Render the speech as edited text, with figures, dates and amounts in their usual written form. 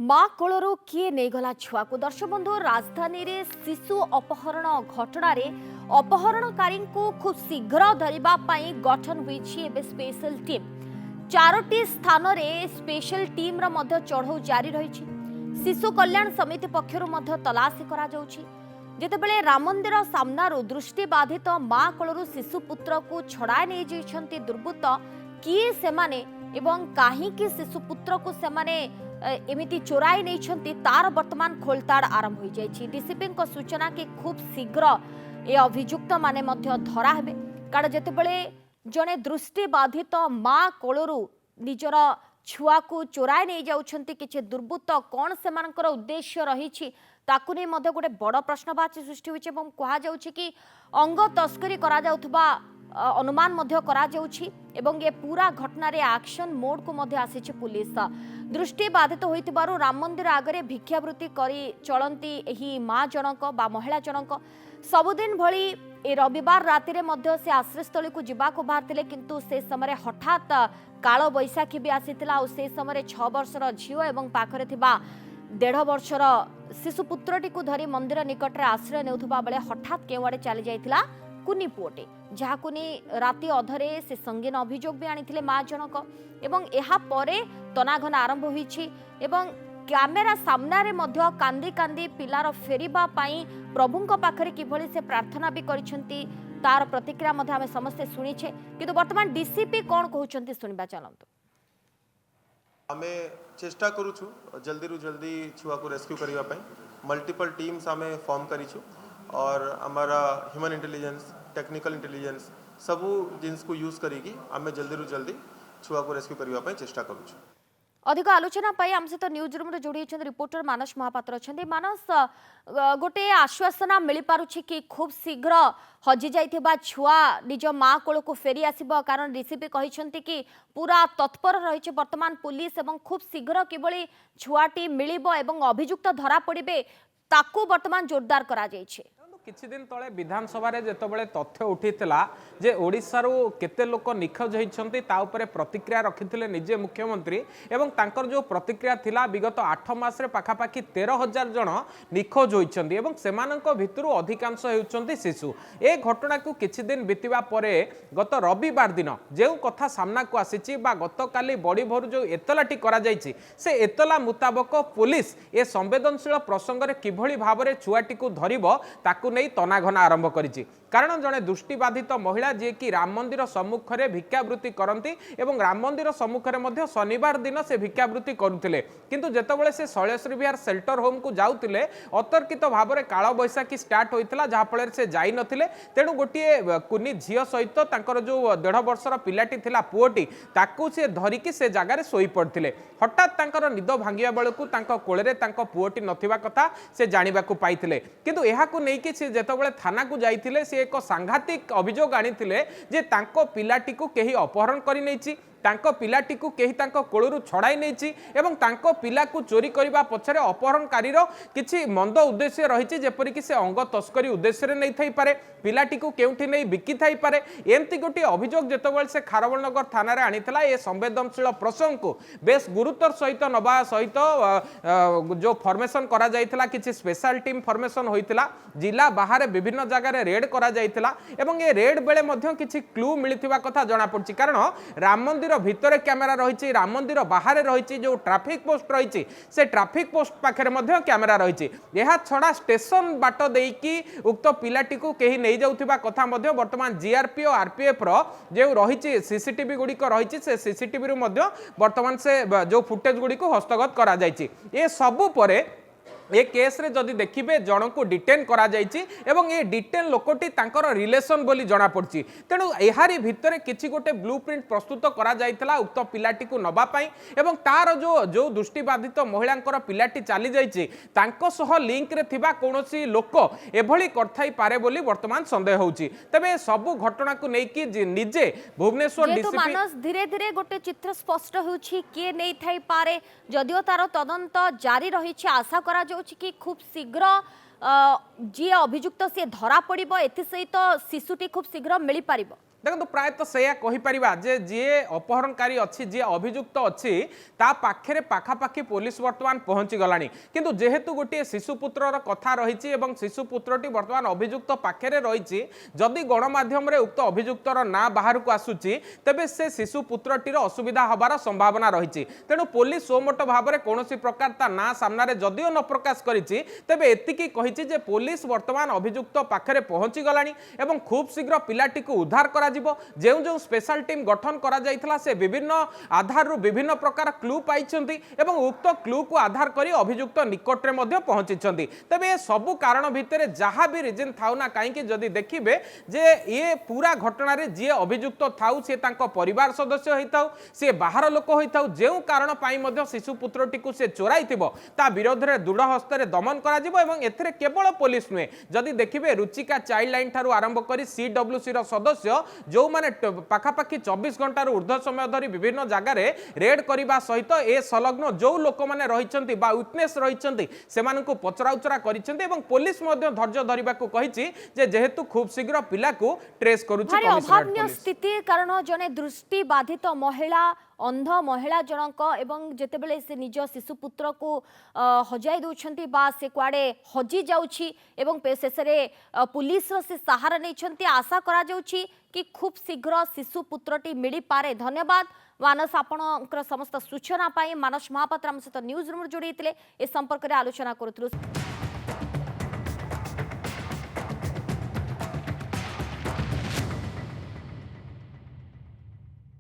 माँ कोलरू किए नेगला छुआ को दर्शक बंधु राजधानी रे शिशु अपहरण घटना रे अपहरणकारी को खूब शीघ्र धरिबा पई गठन होईछि एबे स्पेशल टीम। चारोटी स्थान रे स्पेशल टीम रा मध्य चढ़ऊ जारी रहिछि। शिशु कल्याण समिति पक्षरु मध्य तलाशी करा जाउछि। जेतेबेले राम मंदिर सामनारु दृष्टिबाधित माँ कोलरू शिशु पुत्र को छड़ाई नै जैछन्ति दुर्बृत्त किए सेमाने एवं काहीकि शिशु पुत्र को सेमाने एमिति चोराई नहीं तार वर्तमान खोलताड़ आरंभ हो जाइछि। डीसीपी सूचना कि खूब शीघ्र ए अभियुक्त माने मध्य धरा हेबे कारण जेतेबेले जने दृष्टिबाधित माँ कोलरू निजर छुआ को चोराई नहीं जाउछन्ति किछि दुर्बृत्त कोन सेमानकर उद्देश्य रहिछि ताकु नै मध्य गोटे बड़ प्रश्नवाची सृष्टि होइछि एवं कहा जाउछि कि अंग तस्करी करा जाउथबा अनुमान मध्य करा जाउछि एवं ये पूरा घटना रे एक्शन मोड को मध्य आसीछि पुलिस। दृष्टिबाधित होइतिबारु राम मंदिर आगरे भिक्षावृत्ति करी चलंती एही माँ जनक बा महिला जनक सबुदिन भली ए रविवार राति रे मध्य से आश्रयस्थली को जिबाको बाहरथिले किंतु से समय हठात काल बैशाखी भी आसीतिला और से समय 6 वर्षर झियो एवं पाखरे थिबा 1.5 वर्षर शिशु पुत्रटी को धरी मंदिर निकट रे आश्रय नेउथबा बेले हठात केवाडे चली जाइतिला कुनी पुओटे जहाकुनी राति अधरे से संगीन अभियोग भी आनी माँ जनक एवं एहा परे तनाघना आरंभ होईछि एवं कैमेरा सामने मध्य कांदी कांदी पिलार फेरिबा पाई प्रभुंक पाखरे किभली से प्रार्थना भी करिसेंती तार प्रतिक्रिया मध्य आमे समस्ते सुनिछे किंतु वर्तमान डीसीपी कोन कहउछंती सुनिबा चलंतु। आमे चेष्टा करूछु जल्दी रु जल्दी छुआ को रेस्क्यू करिवा पाई मल्टीपल टीम्स आमे फॉर्म करिछु और हमारा ह्यूमन इंटेलिजेंस टेक्निकल इंटेलिजेंस सबू जिन्स को यूज करेगी आमे जल्दी रु जल्दी छुआ को रेस्क्यू करिवा पाई चेष्टा करूछु। अधिक आलोचना पाई आम सहित न्यूज रूम रे जोड़ी रिपोर्टर मानस महापात्र अच्छा। मानस गोटे आश्वासना मिल पारुछि कि खूब शीघ्र हजि जाइथिबा छुआ निज माँ कोल को फेरी आसिबो कारण डीसीपी कहिसंती कि पूरा तत्पर रहिছে वर्तमान पुलिस एवं खूब शीघ्र किबळी छुआटी मिलिबो एवं अभियुक्त धरा पड़िबे ताकू वर्तमान जोरदार करा जाइछे। किछि दिन तले विधानसभा रे जेतबेले तथ्य उठिथिला जे ओडिसा रो केते लोक निखोज होइछन्ति ता उपरे प्रतिक्रिया रखिथिले निजे मुख्यमंत्री एवं तांकर जो प्रतिक्रिया थिला विगत 8 मास रे पाखापाखी 13,000 जन निखोज होइछन्ति एवं सेमानक भितरु अधिकांश हेउछन्ति शिशु। ए घटना को किछि दिन बितिबा परे गत रविवार दिन जेउ कथा सामना को आसीछि बा गतकाली बड़ी भोर जो एतलाटी करा जाइछि से एतला मुताबक पुलिस ए संवेदनशील प्रसंग रे किभली भाबरे छुआटी को धरिबो ताकू नहीं तनाघना आरंभ करिछि कारण जड़े दृष्टिबाधित महिला जी कि राम मंदिर सम्मुख में भिक्षावृत्ति करती एवं राम मंदिर सम्मुख में शनिवार दिन से भिक्षावृत्ति करुले किंतु जेतबेले से शैलेश्वरी विहार सेल्टर होम को जाउतिले अतर्कित भाव में काल बैशाखी स्टार्ट होइतिला जहाँफल से जाई नथिले तेणु गोटे कुनी झील सहित तांकर जो 1.5 वर्षर पिलाटी थिला पुओटी ताकू से धरिकी से जगार शोई पड़थिले हठात तांकर निद भांगिया बेलकू तांको कोळे तांको पुओटी नथिबा कथा से जानिबाकू पाइथिले किंतु एहाकू नेकी से जेतबेले थाना को जाइथिले से एक सांघातिक अभियोग आनिथिले जे तांको पिलाटी को केही अपहरण करि नैछि तांको पिलाटी को केही तांको कोळरू छड़ाई नैछि एवं तांको पिला को चोरी करिबा पछरे अपहरणकारीर किछि मंद उद्देश्य रहिछि जेपरि कि से अंग तस्करी उद्देश्य रे नै थाई पारे पिलाटी को केउठी नै बिकी थाई पारे एमती गोटे अभियोग जेतबेले से खारबलनगर थाना रे आनिथिला ए संवेदनशील प्रसंग को बेस गुरुतर सहित नबा सहित जो फॉर्मेशन करा जाइथिला किछि स्पेशल टीम फॉर्मेशन होइथिला जिला बाहर विभिन्न जगह रे रेड करा जाइथिला एवं ए रेड बेले मध्य किछि क्लू मिलिथिबा कथा जणा पड़छि कारण राम मंदिर भितर कैमेरा रही राम मंदिर बाहर रही जो ट्रैफिक पोस्ट रही से ट्रैफिक पोस्ट पाखे कैमेरा रही यह छड़ा स्टेशन बाट देकी उक्त पिलाटी को कहीं नहीं जाउथिबा कथा मध्य वर्तमान जीआरपी और आरपीएफ रो जो रही सीसीटीवी गुड़िक रही से सीसीटीवी रु मध्य वर्तमान से जो फुटेज गुड़िक हस्तगत करा जायछि ए सबु परे ए केस रे जदि देखिबे जन को डिटेन करा जायछि एवं ए डिटेन लोकटी तांकर रिलेशन बोली जणा पड़छि तेणु एहारी भितरे किछि गोटे ब्लूप्रिंट प्रस्तुत करा जायतला उक्त पिलाटी को नबा पाई एवं तार जो दृष्टिबाधित महिलांकर पिलाटी चली जायछि तांको सह लिंक रे थिबा कोनोसी लोक एभली करथाई पारे बोली वर्तमान संदेह होउछि तबे सबु घटना को नै कि निजे भुवनेश्वर डीसीपी मानस धीरे धीरे गोटे चित्र स्पष्ट होउछि के नै थाई पारे जदियो तार तदंत जारी रहिछि आशा करा कि खूब शीघ्र जी अभियुक्त से धरा पड़िबो एथि सहित शिशुटी खूब शीघ्र मिली पारिबो। देखो प्रायतः से कहीपर जे जी अपहरणकारी अच्छी जी अभियुक्त अच्छी ता पाखे पाखापाखि पुलिस वर्तमान पहुंची गला किंतु जेहेतु गोटे शिशुपुत्र कथा रही शिशुपुत्रटी वर्तमान अभियुक्त पाखे रही जदि गणमाध्यम उक्त अभियुक्तर ना बाहर को आसूची तेबे से शिशुपुत्रटीर असुविधा हबार संभावना रही तेणु पुलिस सोमोट भाव में कौन प्रकार ता ना सामने जदिओ न प्रकाश करिछि तेबे एतिकी कहिछि जे पुलिस वर्तमान अभियुक्त पाखे पहुंची गला एवं खूब शीघ्र पिलाटी को उद्धार करा जिवो जो जो स्पेशल टीम गठन करा जाइथला से विभिन्न आधार रु विभिन्न प्रकार क्लू पाइछंती एवं उक्त क्लू को आधार करी अभियुक्त निकट रे मध्य पहुंचिछंती तबे ए सबु कारण भितरे जहाँ भी रिजन थाउ ना कहीं जदि देखिबे जे ये पूरा घटना रे जे अभियुक्त थाउ से तांको परिवार सदस्य होइताउ से बाहर लोक होइताउ जेउ कारण पाई मध्य शिशुपुत्रटी को से चोराइथिबो ता विरोध रे दृढ़ हस्ते दमन करा जिवो एवं एथिरे केवल पुलिस नुहे जदि देखिबे रुचिका चाइल्ड लाइन ठारू आरंभ करी सीडब्ल्यूसी रो सदस्य जो माने पाखापाखि 24 घंटा ऊर्ध्व समय धरी विभिन्न जगार रेड करने सहित ए संलग्न जो लोक मैंने रही विटनेस रही से पचराउचरा करिसेंती एवं पुलिस धैर्य धरने को कही जेहेतु खूब शीघ्र पिला को ट्रेस करुछि अभावनीय स्थिति कारण जने दृष्टि बाधित महिला अंध महिला जनक एवं जेतेबेले से निज शिशुपुत्र को हजाई दउछंती बा से कुआडे हजी जाउछि एवं शेष रे पुलिस रो से सहारा नैछंती आशा करा जाउछि कि खूब शीघ्र शिशुपुत्रटी मिली पारे। धन्यवाद मानस आपणकर समस्त सूचना पाई। मानस महापात्र आम सहित न्यूज रूम जोड़ी ए संपर्क में आलोचना करुथुलु।